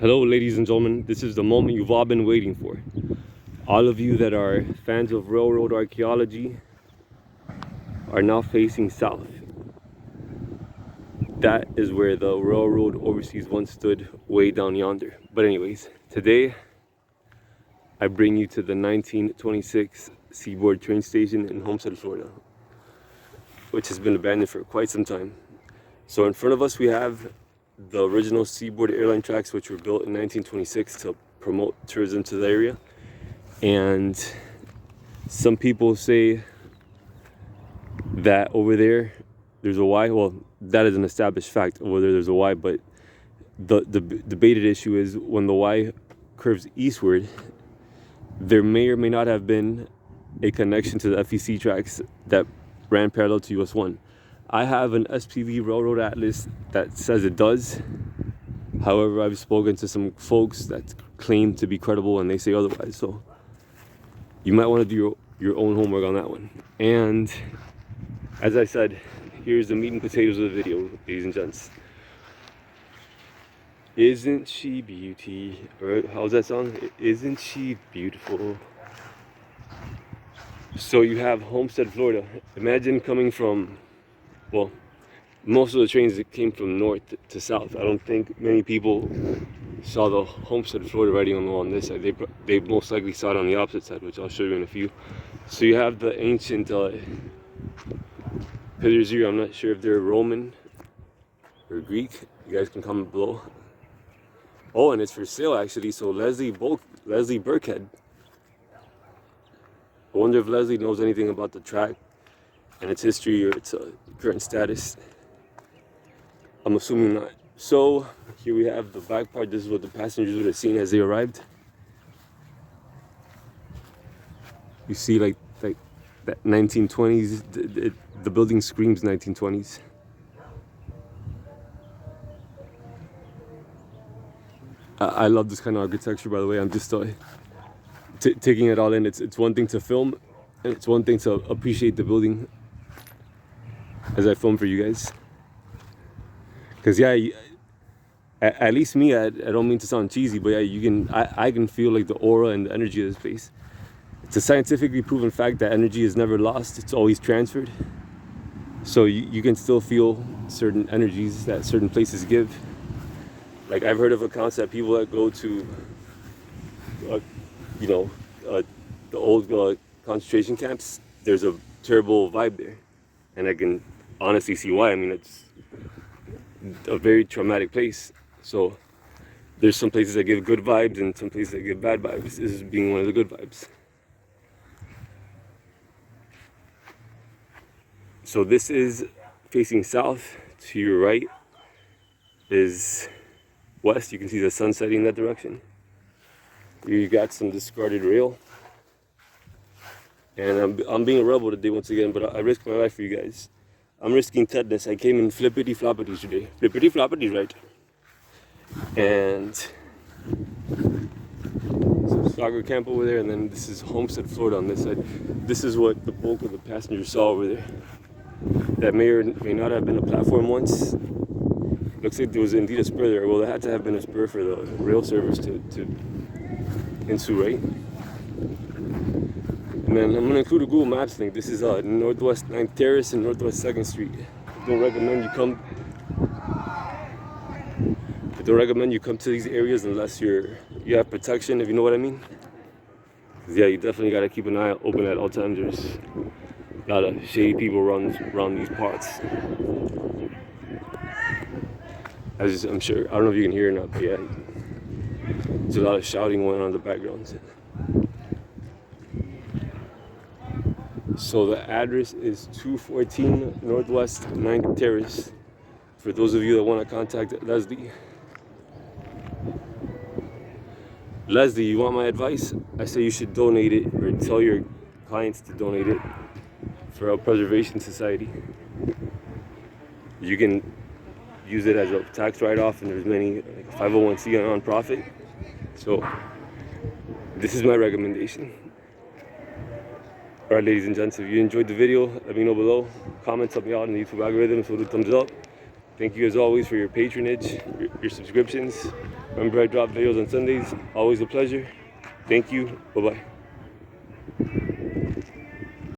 Hello, ladies and gentlemen. This is the moment you've all been waiting for. All of you that are fans of railroad archaeology are now facing south. That is where the railroad overseas once stood, way down yonder. But anyways, today I bring you to the 1926 Seaboard train station in Homestead, Florida, which has been abandoned for quite some time. So in front of us we have the original Seaboard Air Line tracks, which were built in 1926 to promote tourism to the area. And some people say that over there's a Y. Well, that is an established fact. Over there's a Y, but the debated issue is when the Y curves eastward, there may or may not have been a connection to the FEC tracks that ran parallel to US 1. I have an SPV railroad atlas that says it does. However, I've spoken to some folks that claim to be credible and they say otherwise. So you might want to do your own homework on that one. And as I said, here's the meat and potatoes of the video, ladies and gents. Isn't she beauty? Or how's that song? Isn't she beautiful? So you have Homestead, Florida. Imagine coming from, well, most of the trains that came from north to south. I don't think many people saw the Homestead, Florida writing on the wall on this side. They most likely saw it on the opposite side, which I'll show you in a few. So you have the ancient pillars here. I'm not sure if they're Roman or Greek. You guys can comment below. Oh, and it's for sale actually. So Leslie Burkhead. I wonder if Leslie knows anything about the track and its history or its current status. I'm assuming not. So here we have the back part. This is what the passengers would have seen as they arrived. You see like that 1920s, the building screams 1920s. I love this kind of architecture, by the way. I'm just taking it all in. It's one thing to film, and it's one thing to appreciate the building as I film for you guys. Because yeah, at least me, I don't mean to sound cheesy, but yeah, I can feel like the aura and the energy of the space. It's a scientifically proven fact that energy is never lost, it's always transferred. So you can still feel certain energies that certain places give. Like I've heard of accounts that people that go to, the old concentration camps, there's a terrible vibe there. And I can honestly see why. I mean, it's a very traumatic place. So there's some places that give good vibes and some places that give bad vibes. This is being one of the good vibes. So this is facing south. To your right is west. You can see the sun setting in that direction. Here you got some discarded rail. And I'm being a rebel today once again, but I risk my life for you guys. I'm risking tetanus. I came in flippity floppities today. Flippity floppities, right? And some soccer camp over there, and then this is Homestead, Florida on this side. This is what the bulk of the passengers saw over there. That may or may not have been a platform once. Looks like there was indeed a spur there. Well, there had to have been a spur for the rail service to ensue, right? And then I'm going to include a Google Maps link. This is Northwest 9th Terrace and Northwest 2nd Street. I don't recommend you come to these areas unless you have protection, if you know what I mean. 'Cause yeah, you definitely got to keep an eye open at all times. There's a lot of shady people around these parts. I'm sure, I don't know if you can hear it or not, but yeah, there's a lot of shouting going on in the background. So the address is 214 Northwest 9th Terrace. For those of you that want to contact Leslie. Leslie, you want my advice? I say you should donate it, or tell your clients to donate it for a preservation society. You can use it as a tax write-off, and there's many, like 501c, a non-profit. So this is my recommendation. Alright, ladies and gents, if you enjoyed the video, let me know below. Comments help me out in the YouTube algorithm, so do thumbs up. Thank you as always for your patronage, your subscriptions. Remember, I drop videos on Sundays. Always a pleasure. Thank you. Bye-bye.